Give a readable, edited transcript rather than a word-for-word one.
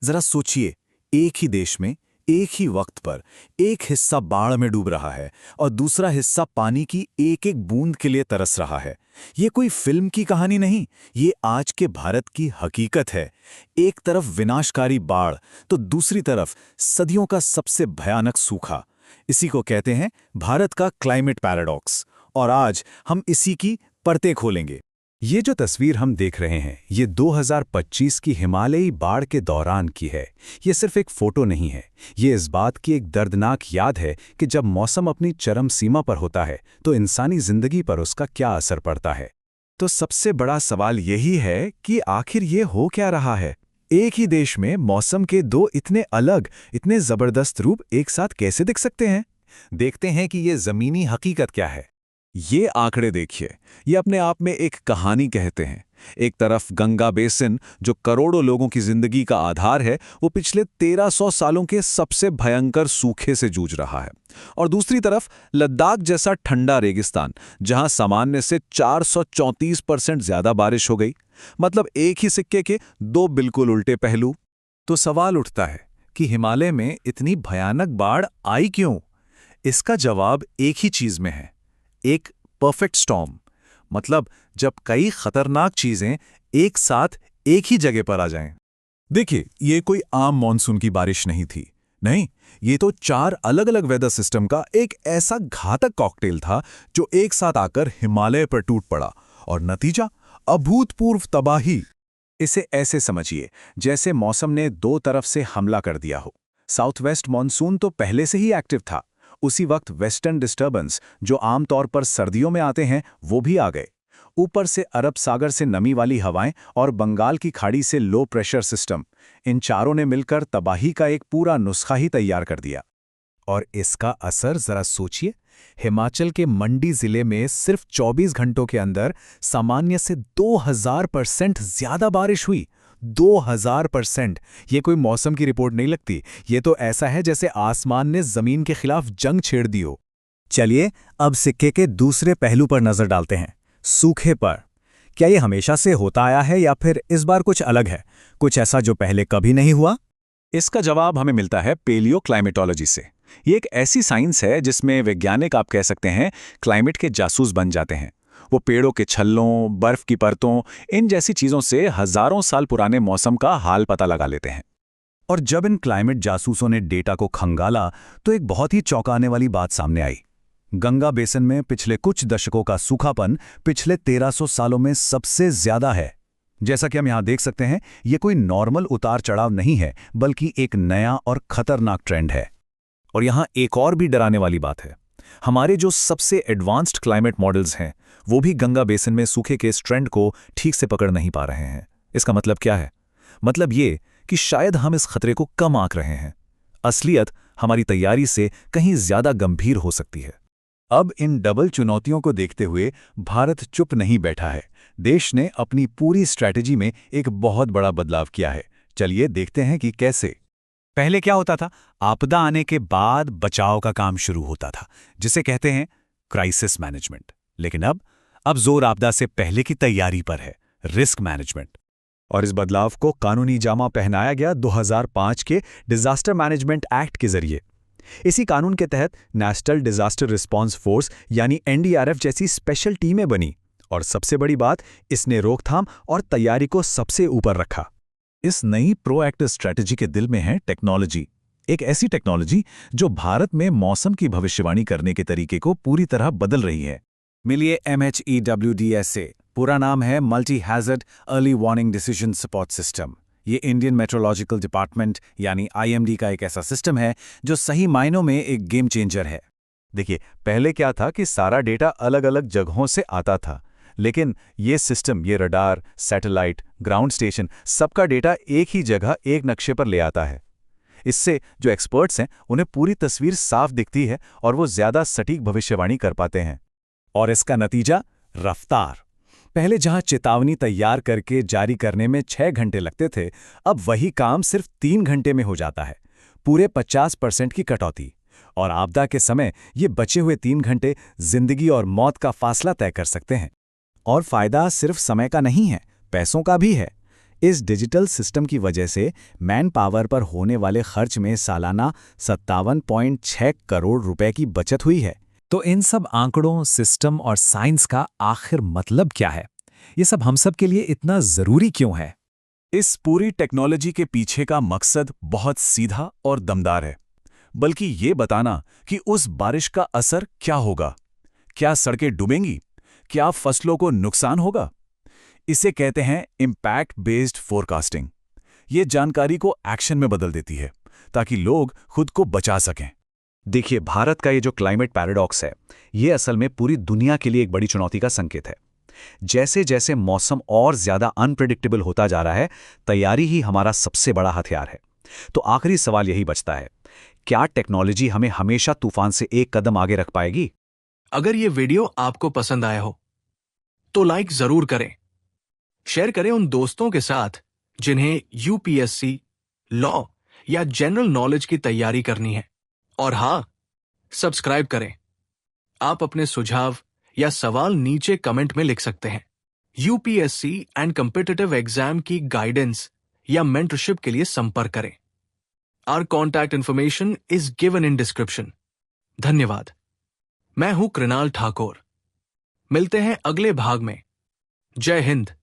जरा सोचिए, एक ही देश में एक ही वक्त पर एक हिस्सा बाढ़ में डूब रहा है और दूसरा हिस्सा पानी की एक एक बूंद के लिए तरस रहा है। ये कोई फिल्म की कहानी नहीं, ये आज के भारत की हकीकत है। एक तरफ विनाशकारी बाढ़ तो दूसरी तरफ सदियों का सबसे भयानक सूखा। इसी को कहते हैं भारत का क्लाइमेट पैराडॉक्स। और आज हम इसी की परतें खोलेंगे। ये जो तस्वीर हम देख रहे हैं, ये 2025 की हिमालयी बाढ़ के दौरान की है। ये सिर्फ एक फोटो नहीं है, ये इस बात की एक दर्दनाक याद है कि जब मौसम अपनी चरम सीमा पर होता है तो इंसानी जिंदगी पर उसका क्या असर पड़ता है। तो सबसे बड़ा सवाल यही है कि आखिर ये हो क्या रहा है। एक ही देश में मौसम के दो इतने अलग, इतने जबरदस्त रूप एक साथ कैसे दिख सकते हैं। देखते हैं कि ये जमीनी हकीकत क्या है। ये आंकड़े देखिए, ये अपने आप में एक कहानी कहते हैं। एक तरफ गंगा बेसिन, जो करोड़ों लोगों की जिंदगी का आधार है, वो पिछले 1300 सालों के सबसे भयंकर सूखे से जूझ रहा है। और दूसरी तरफ लद्दाख जैसा ठंडा रेगिस्तान, जहां सामान्य से 434% ज्यादा बारिश हो गई। मतलब एक ही सिक्के के दो बिल्कुल उल्टे पहलू। तो सवाल उठता है कि हिमालय में इतनी भयानक बाढ़ आई क्यों? इसका जवाब एक ही चीज में है, एक परफेक्ट स्टॉर्म। मतलब जब कई खतरनाक चीजें एक साथ एक ही जगह पर आ जाएं। देखिए, ये कोई आम मॉनसून की बारिश नहीं थी। नहीं, ये तो 4 अलग अलग वेदर सिस्टम का एक ऐसा घातक कॉकटेल था जो एक साथ आकर हिमालय पर टूट पड़ा। और नतीजा अभूतपूर्व तबाही। इसे ऐसे समझिए जैसे मौसम ने दो तरफ से हमला कर दिया हो। साउथ वेस्ट मानसून तो पहले से ही एक्टिव था, उसी वक्त वेस्टर्न डिस्टर्बेंस, जो आमतौर पर सर्दियों में आते हैं, वो भी आ गए। ऊपर से अरब सागर से नमी वाली हवाएं और बंगाल की खाड़ी से लो प्रेशर सिस्टम, इन चारों ने मिलकर तबाही का एक पूरा नुस्खा ही तैयार कर दिया। और इसका असर जरा सोचिए। हिमाचल के मंडी जिले में सिर्फ 24 घंटों के अंदर सामान्य से 2000% ज्यादा बारिश हुई। 2000%। ये कोई मौसम की रिपोर्ट नहीं लगती, ये तो ऐसा है जैसे आसमान ने जमीन के खिलाफ जंग छेड़ दी हो। चलिए अब सिक्के के दूसरे पहलू पर नजर डालते हैं, सूखे पर। क्या ये हमेशा से होता आया है या फिर इस बार कुछ अलग है, कुछ ऐसा जो पहले कभी नहीं हुआ? इसका जवाब हमें मिलता है पेलियो क्लाइमेटोलॉजी से। ये एक ऐसी साइंस है जिसमें वैज्ञानिक, आप कह सकते हैं, क्लाइमेट के जासूस बन जाते हैं। वो पेड़ों के छल्लों, बर्फ की परतों, इन जैसी चीजों से हजारों साल पुराने मौसम का हाल पता लगा लेते हैं। और जब इन क्लाइमेट जासूसों ने डेटा को खंगाला तो एक बहुत ही चौंकाने वाली बात सामने आई। गंगा बेसिन में पिछले कुछ दशकों का सूखापन पिछले 1300 सालों में सबसे ज्यादा है। जैसा कि हम यहां देख सकते हैं, ये कोई नॉर्मल उतार चढ़ाव नहीं है, बल्कि एक नया और खतरनाक ट्रेंड है। और यहां एक और भी डराने वाली बात है। हमारे जो सबसे एडवांस्ड क्लाइमेट मॉडल्स हैं, वो भी गंगा बेसिन में सूखे के इस ट्रेंड को ठीक से पकड़ नहीं पा रहे हैं। इसका मतलब क्या है? मतलब ये कि शायद हम इस खतरे को कम आंक रहे हैं। असलियत हमारी तैयारी से कहीं ज्यादा गंभीर हो सकती है। अब इन डबल चुनौतियों को देखते हुए भारत चुप नहीं बैठा है। देश ने अपनी पूरी स्ट्रैटेजी में एक बहुत बड़ा बदलाव किया है। चलिए देखते हैं कि कैसे। पहले क्या होता था? आपदा आने के बाद बचाव का काम शुरू होता था, जिसे कहते हैं क्राइसिस मैनेजमेंट। लेकिन अब जोर आपदा से पहले की तैयारी पर है, रिस्क मैनेजमेंट। और इस बदलाव को कानूनी जामा पहनाया गया 2005 के डिजास्टर मैनेजमेंट एक्ट के जरिए। इसी कानून के तहत नेशनल डिजास्टर रिस्पांस फोर्स यानी एनडीआरएफ जैसी स्पेशल टीमें बनी। और सबसे बड़ी बात, इसने रोकथाम और तैयारी को सबसे ऊपर रखा। इस नई प्रोएक्टिव स्ट्रैटेजी के दिल में है टेक्नोलॉजी। एक ऐसी टेक्नोलॉजी जो भारत में मौसम की भविष्यवाणी करने के तरीके को पूरी तरह बदल रही है। मिलिए MHEWDSA, पूरा नाम है multi hazard early warning decision support system. ये इंडियन मेट्रोलॉजिकल डिपार्टमेंट यानी IMD का एक ऐसा सिस्टम है जो सही मायनों में एक गेम चेंजर है। देखिए, पहले क्या था कि सारा डेटा अलग अलग जगहों से आता था, लेकिन ये सिस्टम, ये रडार, सैटेलाइट, ग्राउंड स्टेशन, सबका डेटा एक ही जगह एक नक्शे पर ले आता है। इससे जो एक्सपर्ट्स हैं उन्हें पूरी तस्वीर साफ दिखती है और वो ज्यादा सटीक भविष्यवाणी कर पाते हैं। और इसका नतीजा, रफ्तार। पहले जहां चेतावनी तैयार करके जारी करने में 6 घंटे लगते थे, अब वही काम सिर्फ 3 घंटे में हो जाता है। पूरे 50% की कटौती। और आपदा के समय ये बचे हुए 3 घंटे जिंदगी और मौत का फासला तय कर सकते हैं। और फायदा सिर्फ समय का नहीं है, पैसों का भी है। इस डिजिटल सिस्टम की वजह से मैन पावर पर होने वाले खर्च में सालाना 57.6 करोड़ रुपए की बचत हुई है। तो इन सब आंकड़ों, सिस्टम और साइंस का आखिर मतलब क्या है? ये सब हम सब के लिए इतना जरूरी क्यों है? इस पूरी टेक्नोलॉजी के पीछे का मकसद बहुत सीधा और दमदार है, बल्कि ये बताना कि उस बारिश का असर क्या होगा। क्या सड़कें डूबेंगी? क्या फसलों को नुकसान होगा? इसे कहते हैं इम्पैक्ट बेस्ड फोरकास्टिंग। ये जानकारी को एक्शन में बदल देती है ताकि लोग खुद को बचा सकें। देखिए, भारत का ये जो क्लाइमेट पैराडॉक्स है, ये असल में पूरी दुनिया के लिए एक बड़ी चुनौती का संकेत है। जैसे जैसे मौसम और ज्यादा अनप्रेडिक्टेबल होता जा रहा है, तैयारी ही हमारा सबसे बड़ा हथियार है। तो आखिरी सवाल यही बचता है, क्या टेक्नोलॉजी हमें हमेशा तूफान से एक कदम आगे रख पाएगी? अगर ये वीडियो आपको पसंद आया हो तो लाइक जरूर करें, शेयर करें उन दोस्तों के साथ जिन्हें यूपीएससी, लॉ या जनरल नॉलेज की तैयारी करनी है। और हाँ, सब्सक्राइब करें। आप अपने सुझाव या सवाल नीचे कमेंट में लिख सकते हैं। यूपीएससी एंड कॉम्पिटिटिव एग्जाम की गाइडेंस या मेंटरशिप के लिए संपर्क करें। Our contact information is given in description. धन्यवाद। मैं हूं कृणाल ठाकुर। मिलते हैं अगले भाग में। जय हिंद।